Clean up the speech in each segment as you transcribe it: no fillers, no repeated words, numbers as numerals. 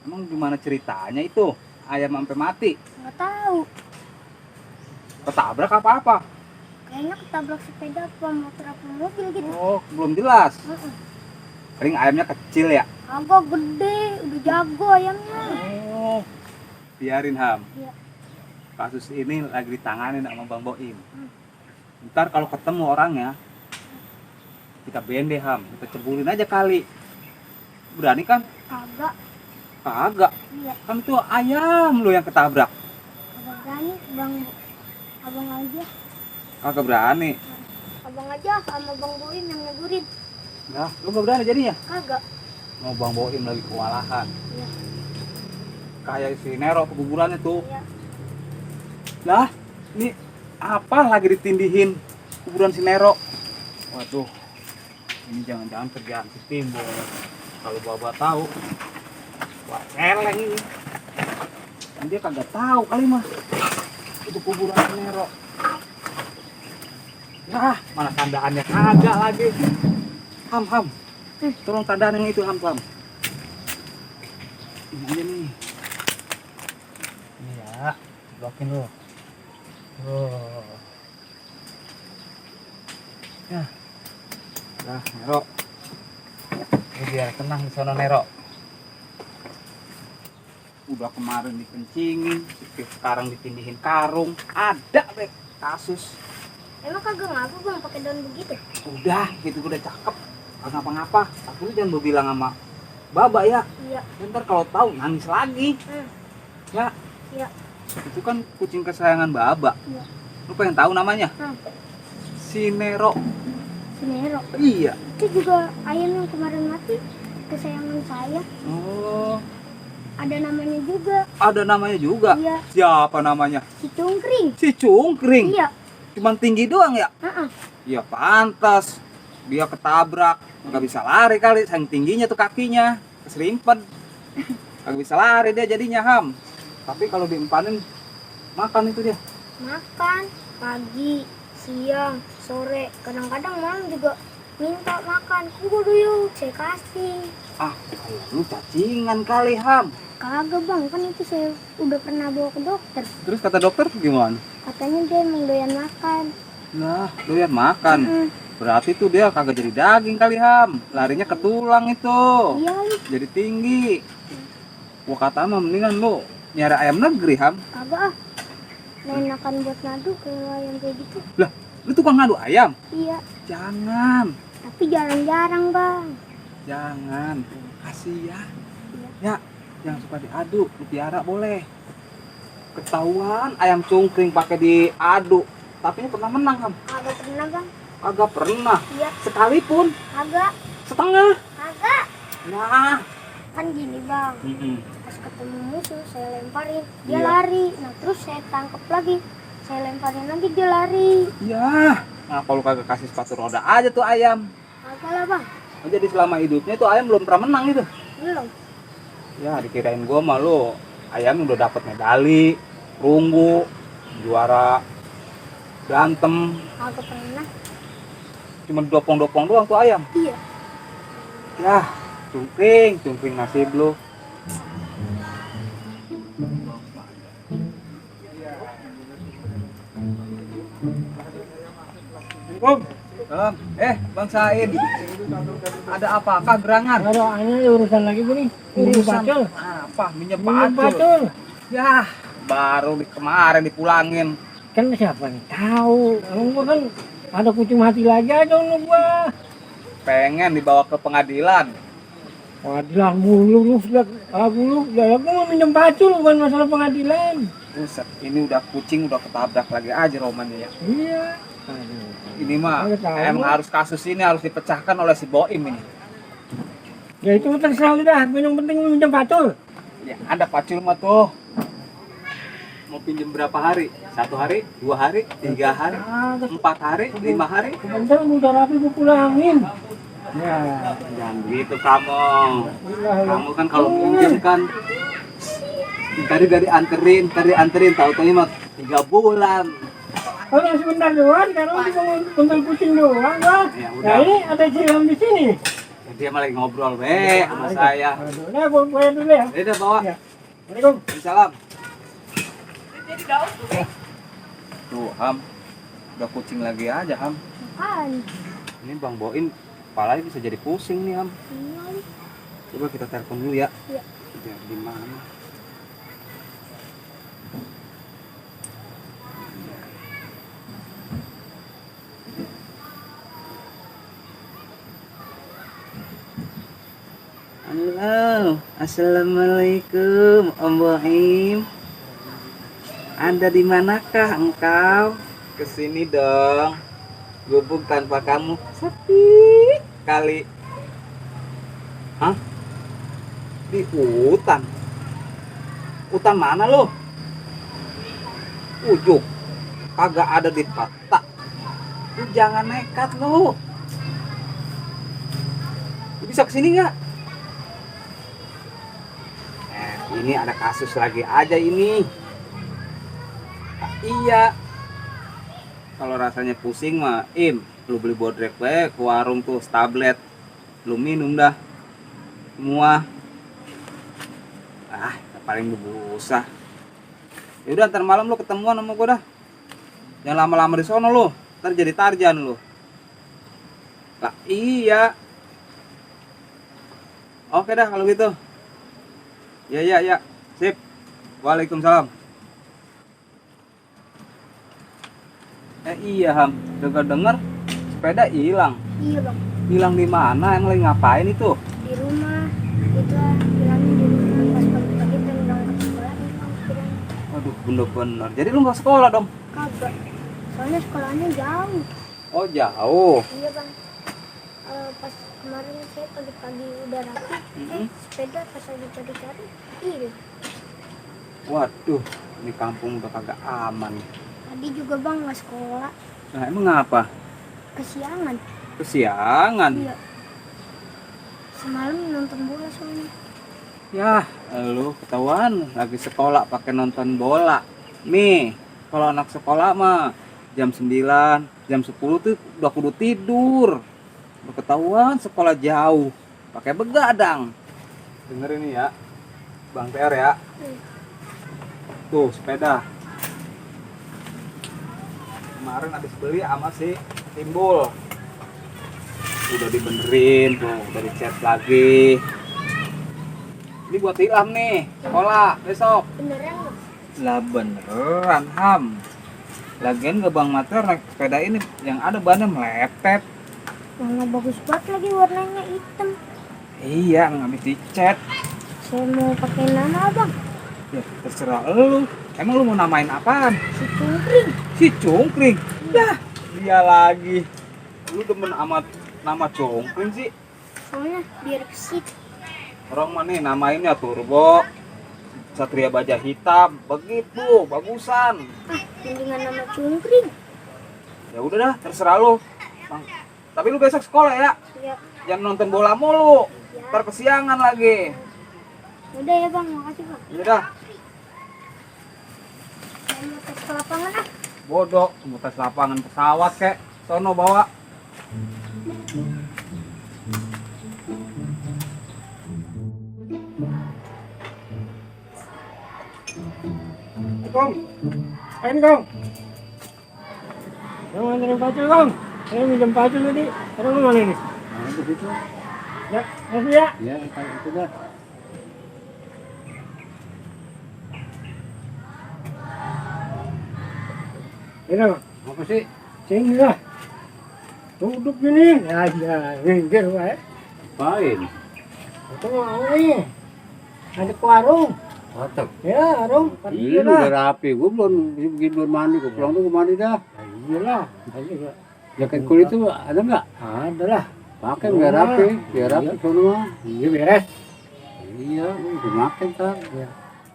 Emang gimana ceritanya itu? Ayam sampai mati? Nggak tahu. Ketabrak apa-apa? Kayaknya ketabrak sepeda apa motor apa mobil gitu. Oh, belum jelas. Heeh. Paling ayamnya kecil ya? Agak gede, udah jago ayamnya. Oh, biarin Ham. Iya. Kasus ini lagi ditangani sama Bang Boim. Ntar kalau ketemu orangnya, kita bende Ham, kita cebulin aja kali. Berani kan? Kagak. Kagak. Iya. Kan itu ayam lo yang ketabrak. Kagak berani, Bang. Abang aja. Kagak berani. Abang aja sama Bang Boim yang negurin. Nah, lu gak berani jadinya? Kagak. Mau Bang Boim lagi kewalahan. Iya. Kayak si Nero kegugurannya tuh. Iya. Lah, ini apa lagi ditindihin kuburan si Nero? Waduh, ini jangan-jangan kerjaan si Timbul. Kalau bapak tahu, wah celeng ini. Dan dia kagak tahu kali mah itu kuburan si Nero. Nah, mana tandaannya kagak lagi. Ham, tolong tandaan yang itu Ham. Ini aja nih. Ini ya, blokin lo. Oh. Ya. Nah, Nero. Ini biar tenang di sana Nero. Udah kemarin dikencingin, sekarang ditindihin karung. Ada deh kasus. Emang kagak ngaku Bang pakai daun begitu? Udah, gitu udah cakep. Gak ngapa-ngapa. Tapi lu jangan berbilang sama Baba ya. Iya. Ntar kalau tahu nangis lagi. Ya. Iya. Itu kan kucing kesayangan Baba. Iya. Lu pengen tahu namanya? Si Nero. Si Nero. Iya. Itu juga ayam yang kemarin mati kesayangan saya. Oh, Ada namanya juga. ada namanya juga. Iya. Siapa namanya? Si Cungkring. Si Cungkring. Iya. Cuman tinggi doang ya? Heeh. Iya pantas. Dia ketabrak, nggak bisa lari kali, saking tingginya tuh kakinya, keserimpet. Nggak bisa lari dia jadinya Ham. Tapi kalau diempanin, makan itu dia. Makan pagi, siang, sore. Kadang-kadang malam juga minta makan. Kudu yuk, saya kasih. Ah, lu cacingan kali Ham. Kagak Bang, kan itu saya udah pernah bawa ke dokter. Terus kata dokter gimana? Katanya dia emang doyan makan. Nah, doyan makan. Mm. Berarti tuh dia kagak jadi daging kali Ham. Larinya ke tulang itu. Iya, Li. Jadi tinggi. Gua kata mah mendingan lu nyari ayam negeri Ham. Kagak ah. Enakan buat ngadu kalau ayam kayak gitu. Lah, lu tukang ngadu ayam? Iya, Jangan. tapi jarang-jarang Bang. Jangan. Kasih ya. Iya. Ya, yang suka diadu, lu piara boleh. Ketahuan ayam cungkring pakai diadu, tapi pernah menang Ham? Kagak pernah Bang. Kagak pernah. Iya. Sekalipun Kagak. setengah. Kagak. Nah. Kan gini Bang. Pas ketemu musuh saya lemparin, dia Iya. lari. Nah terus saya tangkap lagi, saya lemparin lagi dia lari. Ya, nah kalau kagak kasih sepatu roda aja tuh ayam. Kagak lah Bang. Jadi selama hidupnya tuh ayam belum pernah menang itu. Belum. Ya dikirain gua mah lu ayam udah dapat medali, perunggu, juara berantem. Kagak pernah. Cuma dopong-dopong doang tuh ayam. Iya. Ya, cungkring nasib lu. Assalamualaikum. Bang Said. Ada apakah gerangan? Ada ini urusan lagi gue nih. Urusan pacul. Apa? Minyak Minyak pacul. pacul. Ya, baru kemarin dipulangin. Kan siapa nih tahu. Emang gua kan ada kucing mati lagi aja lu gua. Pengen dibawa ke pengadilan. Pengadilan mulu lu sudah lu. Ya gua mau minjem pacul bukan masalah pengadilan. Buset, ini udah kucing udah ketabrak lagi aja romannya ya. Iya. Aduh. Ini mah Nggak tahu. emang harus kasus ini harus dipecahkan oleh si Boim ini. Ya itu terserah lu dah. Yang penting lu minjem pacul. Ya, ada pacul mah tuh. Mau pinjem berapa hari? 1 hari, 2 hari, 3 hari, 4 hari, 5 hari? Bentar udah rapi gua pulangin. Ya, jangan gitu kamu. Gila, lu. Kamu kan kalau pinjem kan tadi anterin tahu-tahu mah 3 bulan. Oh yang sebentar doang, karena lu cuma bentar kucing doang gua. Ya Nah udah. ini ada cilam di sini. Dia malah lagi ngobrol sama saya. Aduh, nah gua bayar dulu ya. Udah bawa. Ya. Assalamualaikum. Salam. Tuh, Ham. Udah kucing lagi aja, Ham. Makan. Ini Bang Boin kepalanya bisa jadi pusing nih, Ham. Iya. Coba kita telepon dulu ya. Iya. Dia di mana? Halo, assalamualaikum Om Boim. Anda di manakah engkau? Kesini dong. Gubuk tanpa kamu sepi kali. Hah? Di hutan? Hutan mana lo? Ujuk. Kagak ada di peta. Lu jangan nekat lo. Lu bisa kesini nggak? Ini ada kasus lagi aja ini. Nah, iya. Kalau rasanya pusing mah, lu beli bodrek ke warung tuh, tablet. Lu minum dah. Semua. Paling berbusa. Ya udah ntar malam lu ketemuan sama gua dah. Jangan lama-lama di sono lu. Ntar jadi Tarjan lu. Lah iya. Oke dah kalau gitu. Ya. Sip. Waalaikumsalam. Iya, Ham. Dengar sepeda hilang. Iya bang. Hilang di mana? Emang lagi ngapain itu? Di rumah. Itu bilangnya di rumah pas pagi-pagi pengen berangkat sekolah nih bang. Kiranya. Waduh, bener-bener. Jadi lu nggak sekolah dong? Kagak. Soalnya sekolahnya jauh. Oh, jauh. Iya bang. Pas kemarin saya pagi-pagi udah rapi. Sepeda pas lagi cari-cari hilang. Waduh, ini kampung udah kagak aman. Tadi juga bang nggak sekolah. Nah, emang ngapa? Kesiangan. Kesiangan. Iya. Semalam nonton bola soalnya. Ya, lu ketahuan lagi sekolah pakai nonton bola. Nih, kalau anak sekolah mah jam 9, jam 10 tuh udah kudu tidur. Udah ketahuan sekolah jauh, pakai begadang. Dengerin nih ya, Bang TR ya. Tuh sepeda. Kemarin habis beli sama si Timbul. Udah dibenerin tuh, udah dicat lagi. Ini buat Ilham nih, sekolah besok. Beneran nggak? Lah beneran, Ham. Lagian ke Bang Mater naik sepeda ini yang ada bannya melepet. Warna bagus banget lagi, warnanya hitam. Iya, nggak habis dicat. Saya mau pakai nama bang. Ya terserah lu. Emang lu mau namain apaan? Si Cungkring. Si Cungkring. Dah, dia lagi. Lu demen amat nama Cungkring sih. Soalnya biar kesit. Orang mana namainnya Turbo, Satria Baja Hitam, begitu, bagusan. Dengan nama Cungkring. Ya udah dah, terserah lu. Bang. Tapi lu besok sekolah ya. Ya. Jangan nonton bola mulu. Ya. Ntar kesiangan lagi. Udah ya bang, makasih bang. Ya dah. Saya mau tes ke lapangan ah. Bodoh, mau tes lapangan pesawat kek. Sono bawa. Kong. Ini Kong. Yang nganterin pacul Kong. Saya minjem pacul tadi. Sekarang lu mana ini? Nah, begitu. Ya, makasih ya. Ya, itu dah. Ini Kong. Apa sih? Sini lah. Duduk gini. Ya, minggir wae. Apain? Itu mau nih. Ada ke warung. Otak. Ya, warung. Iya, lah. udah rapi. Gue belum mandi. Gue pulang tuh gue mandi dah. Iyalah. Jaket kulit itu ada nggak? Ada lah. Pakai biar rapi. Biar rapi semua. Iya beres. Iya, gue makan kan.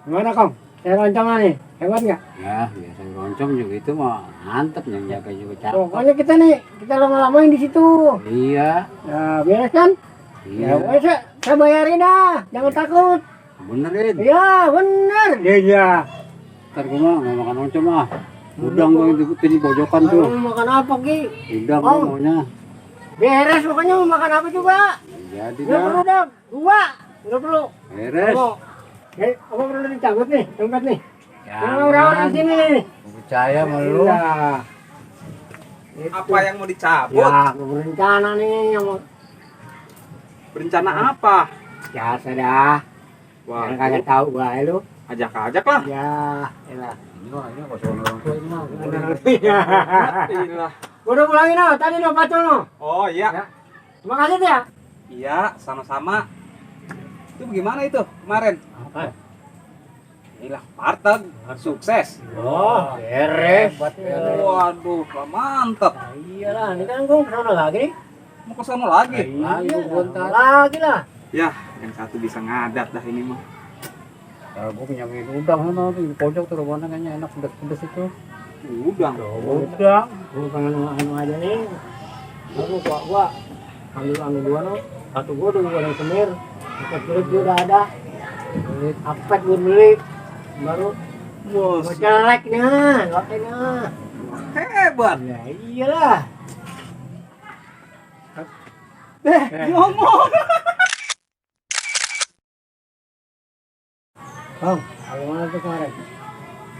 Gimana Kong? Saya rancangan nih. Hebat nggak? Ya, biasa roncong juga itu mah mantep. Yang jaga juga cakep. Pokoknya kita nih, kita lama-lamain di situ. Iya, Nah, beres kan? Ya, iya. wes, saya bayarin dah. Jangan takut. Benerin. Iya, bener. Iya. Ntar gue mah nggak makan roncong mah. Udang gue di pojokan tuh. Kamu makan apa, Ki? Udang Oh. gue maunya. Beres pokoknya mau makan apa juga. Jadi Nggak perlu dah. dah. Dua. Nggak perlu. Beres. Apa perlu dicabut nih? Dompet nih. Jangan Jangan. rawat di sini nih. Percaya sama lu. Iya. Apa yang mau dicabut? Ya, aku berencana nih yang mau. Berencana apa? Biasa dah. Wah, Yang kagak tahu gua lu. ajak-ajak lah. Ya, elah. Ini kok soal orang tua ini mah. Iyalah. Gua udah pulangin no, tadi no pacul no. Oh iya. Ya. Terima kasih tuh ya. Iya, sama-sama. Itu bagaimana itu kemarin? Apa? Inilah parteg sukses. Oh, beres. Waduh, mantep. Nah, iyalah, ini kan gua kesana lagi nih. Mau ke sono lagi? Iya, lagi lah. Ya, yang satu bisa ngadat dah ini mah. Gua punya mie udang sana di pojok tuh rumahnya kayaknya enak pedas-pedas itu. Udang. Udah, gua pengen anu aja nih. Aku gua ambil dua no. Satu gua udah goreng semir. Empat kulit juga udah ada. Kulit apet gua beli. Baru Bos, gua celeknya, lokenya. hebat. Ya iyalah. Ngomong. Bang, bagaimana tuh kemarin?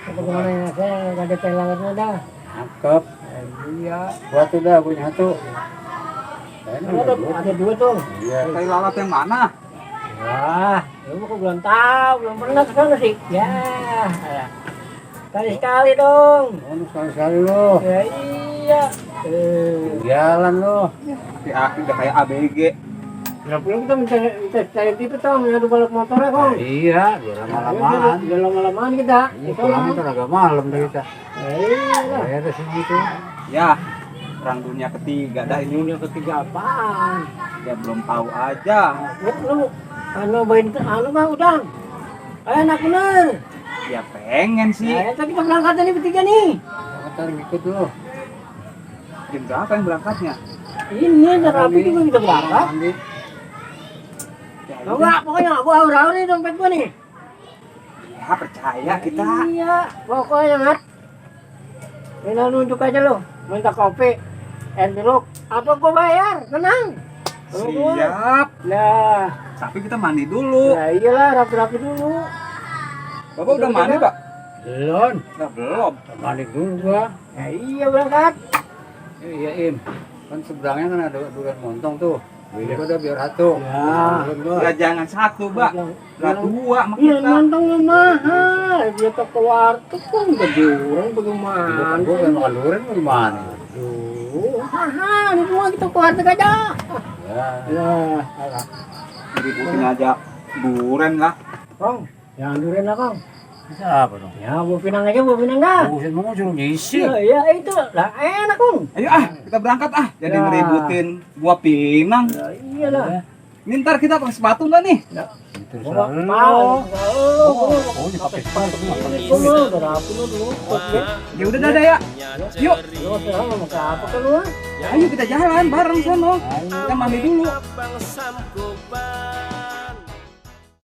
Itu kemana ya? Saya nggak ada pelangannya dah. Cakep. Iya. Buat tuh dah punya satu. Ada dua tuh. Iya. Tai lalat yang mana? Wah, lu kok belum tahu, belum pernah ke sana sih. Ya, sekali dong. Oh, sekali-sekali lu. Ya iya. Jalan lu. Udah kayak ABG. Nggak perlu kita minta cari itu tong, ngadu balap motornya kong. Iya, biar lama-lamaan. Udah lama-lamaan kita. Ini pulang itu agak malam dah kita. Iya. Beres gitu. Ya, perang dunia ketiga dah ini. Dunia ketiga apaan? Ya belum tahu aja. Lu nyobain anu mah udang. Enak bener. Ya pengen sih. Nah, kita berangkat nih bertiga nih. Ntar ikut lu. Jam berapa yang berangkatnya? Ini ada rapi juga kita berangkat. Mandi. Ya, Enggak, pokoknya gua aur-aur nih dompet gua nih. ya percaya kita. Iya, pokoknya ngat. Ini nunjuk aja lo, minta kopi, envelope, apa gua bayar, tenang. Kalau gua- Siap. Nah, Tapi kita mandi dulu. ya iyalah rapi-rapi dulu. Bapak udah mandi, Pak? Belum. Nah, belum. Mandi dulu gua. Ya iya berangkat. Iya Im. Kan seberangnya kan ada durian montong tuh. Beli gua udah biar satu. Ya. Ya jangan satu, Pak. Lah dua sama Iya, kita. mantongnya mahal. Dia tak keluar tuh kan gedurang bagaimana? Gua kan makan durian gimana? Aduh, mahal. Ini semua kita keluar aja. Ya. Ya, Ributin aja duren lah. Kong, jangan durian lah, Kong. Bisa apa dong? Ya, buah pinang aja, buah pinang dah. Buset mau suruh ngisi. Ya itu lah enak, Kong. Ayo kita berangkat jadi Ya. ngeributin buah pinang. Ya iyalah. Ini ntar kita pakai sepatu nggak nih? Itu Bawa selalu. oh, Pakai sepatu mah. Kau mau udah rapi lu dulu. Oke. Ya udah dah ya. Yuk, Lu sekarang mau ke apa kan lu? ayo kita jalan bareng sono. Kita mandi dulu. Bang Samko